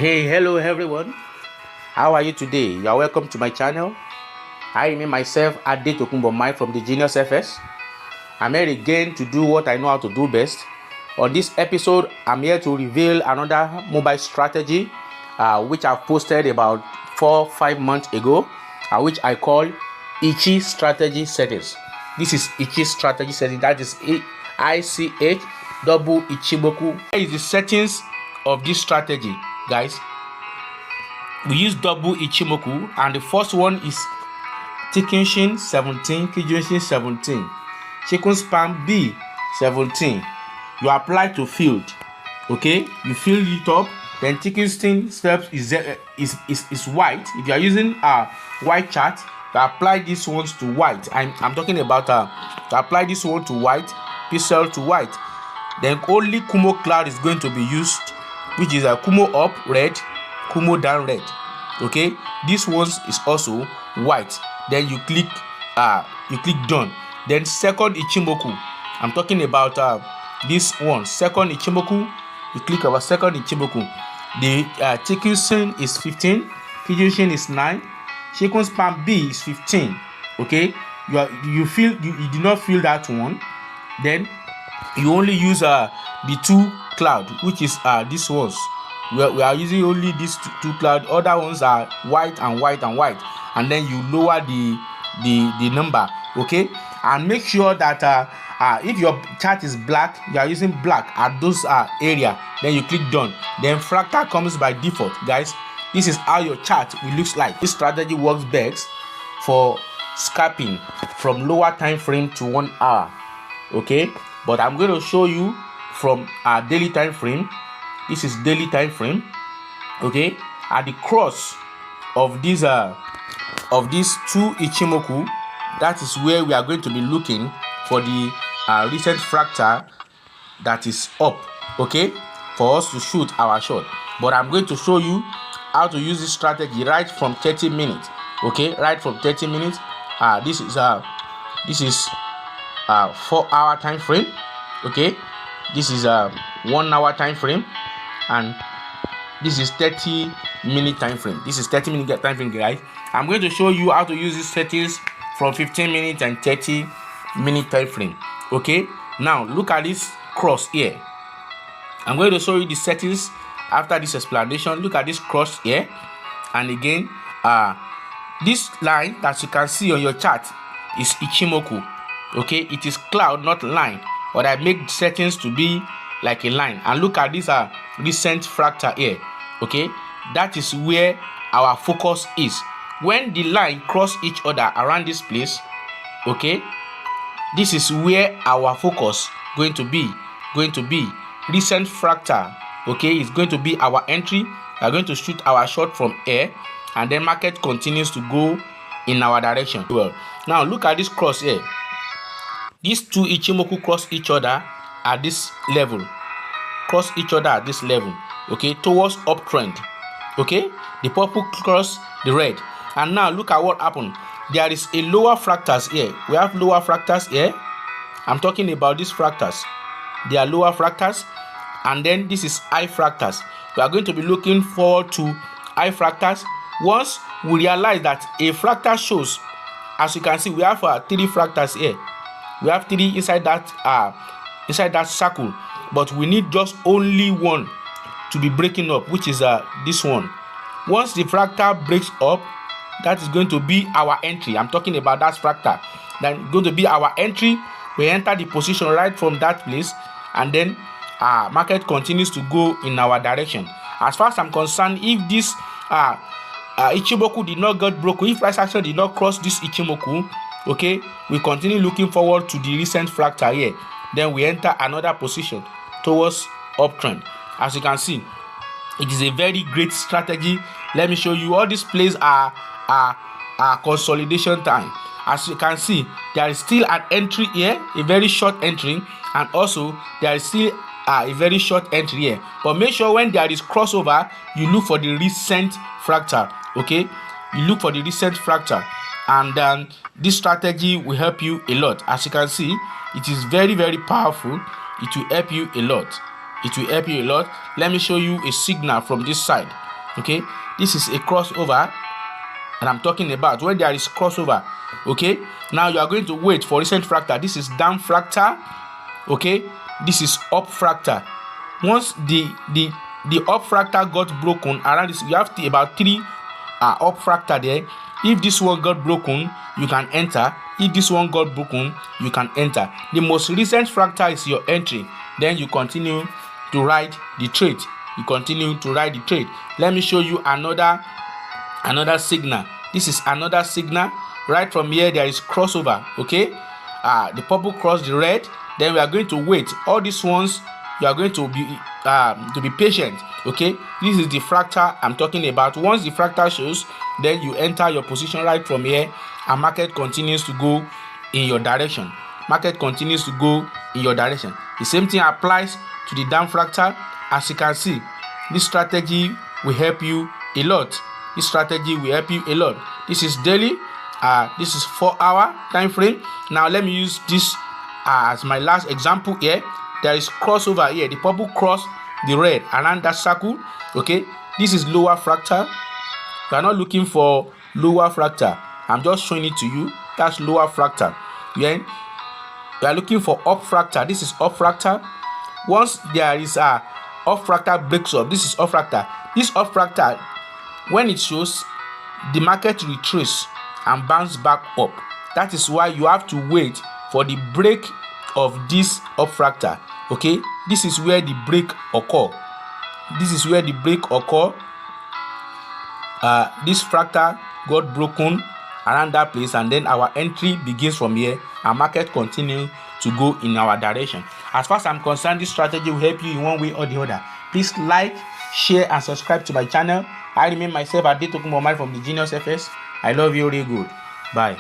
Hey, hello everyone. How are you today? You are welcome to my channel. I am myself Ade Tokunbo from the Genius FS. I'm here again to do what I know how to do best. On this episode, I'm here to reveal another mobile strategy which I've posted about 4-5 months ago, which I call Ichi strategy settings. This is Ichi strategy settings. That is ICH Double Ichimoku. Here is the settings of this strategy, guys. We use Double Ichimoku, and the first one is Tikinshin 17, Kijonshin 17, Chicken Spam B 17. You apply to field, okay? You fill it up. Then Tikinshin steps is white. If you are using a white chart, to apply these ones to white. I'm talking about to apply this one to white, pixel to white. Then only Kumo cloud is going to be used, which is a Kumo up red, Kumo down red. Okay, this one is also white. Then you click done. Then second Ichimoku, I'm talking about this one, second Ichimoku. You click our second Ichimoku. The Tikinshin is 15, Kijonshin is 9, Chicken Spam B is 15. Okay, you do not feel that one. Then you only use the two cloud, which is these ones. We are using only these two cloud. Other ones are white and white and white. And then you lower the number, okay? And make sure that if your chart is black, you are using black at those area. Then you click done. Then fractal comes by default, guys. This is how your chart will look like. This strategy works best for scalping from lower time frame to 1 hour, okay? But I'm going to show you from our daily time frame. This is daily time frame, okay? At the cross of these two Ichimoku, that is where we are going to be looking for the recent fractal that is up, okay, for us to shoot our shot. But I'm going to show you how to use this strategy right from 30 minutes, okay? Right from 30 minutes. This is 4-hour time frame, okay? This is a 1 hour time frame, and this is 30-minute time frame. This is 30-minute time frame, guys. I'm going to show you how to use these settings from 15 minutes and 30-minute time frame, okay? Now look at this cross here. I'm going to show you the settings after this explanation. Look at this cross here, and again this line that you can see on your chart is Ichimoku, okay? It is cloud, not line, but I make settings to be like a line. And look at this recent fractal here, okay? That is where our focus is. When the line cross each other around this place, okay, this is where our focus going to be recent fractal, okay? It's going to be our entry. We are going to shoot our shot from here, and then market continues to go in our direction. Well, now look at this cross here. These two Ichimoku cross each other at this level, okay, towards uptrend, okay? The purple cross the red, and now look at what happened. There is a lower fractals here. We have lower fractals here. I'm talking about these fractals. They are lower fractals, and then this is high fractals. We are going to be looking forward to high fractals. Once we realize that a fractal shows, as you can see, we have 3 fractals here. We have 3 inside that circle, but we need just only one to be breaking up, which is this one. Once the fractal breaks up, that is going to be our entry. I'm talking about that fractal. Then going to be our entry. We enter the position right from that place, and then market continues to go in our direction. As far as I'm concerned, if this Ichimoku did not get broken, if price action did not cross this Ichimoku, okay, we continue looking forward to the recent fractal here. Then we enter another position towards uptrend. As you can see, it is a very great strategy. Let me show you. All these plays are consolidation time. As you can see, there is still an entry here, a very short entry, and also there is still a very short entry here. But make sure when there is crossover, you look for the recent fractal, okay? You look for the recent fractal, and this strategy will help you a lot. As you can see, it is very, very powerful. It will help you a lot. Let me show you a signal from this side. Okay, this is a crossover, and I'm talking about when there is crossover. Okay, now you are going to wait for recent fractal. This is down fractal. Okay, this is up fractal. Once the up fractal got broken around this, you have about 3 up fractal there. If this one got broken, you can enter. If this one got broken, you can enter. The most recent fractal is your entry. Then you continue to ride the trade. Let me show you another signal. This is another signal. Right from here there is crossover. Okay, the purple cross the red. Then we are going to wait. All these ones you are going to be patient. Okay, this is the fractal I'm talking about. Once the fractal shows, then you enter your position right from here, and market continues to go in your direction. The same thing applies to the down fractal. As you can see, this strategy will help you a lot. This is daily. This is 4-hour time frame. Now let me use this as my last example here. There is crossover here. The purple cross the red around that circle. Okay, this is lower fractal. You are not looking for lower fractal. I'm just showing it to you. That's lower fractal. Then you are looking for up fractal. This is up fractal. Once there is a up fractal breaks up, this is up fractal. This up fractal, when it shows, the market retrace and bounce back up. That is why you have to wait for the break of this up fractal. Okay, this is where the break occur. This fractal got broken around that place, and then our entry begins from here, and market continue to go in our direction. As far as I'm concerned, this strategy will help you in one way or the other. Please like, share, and subscribe to my channel. I remain myself, Double Ichimoku from the Genius FS. I love you really good. Bye.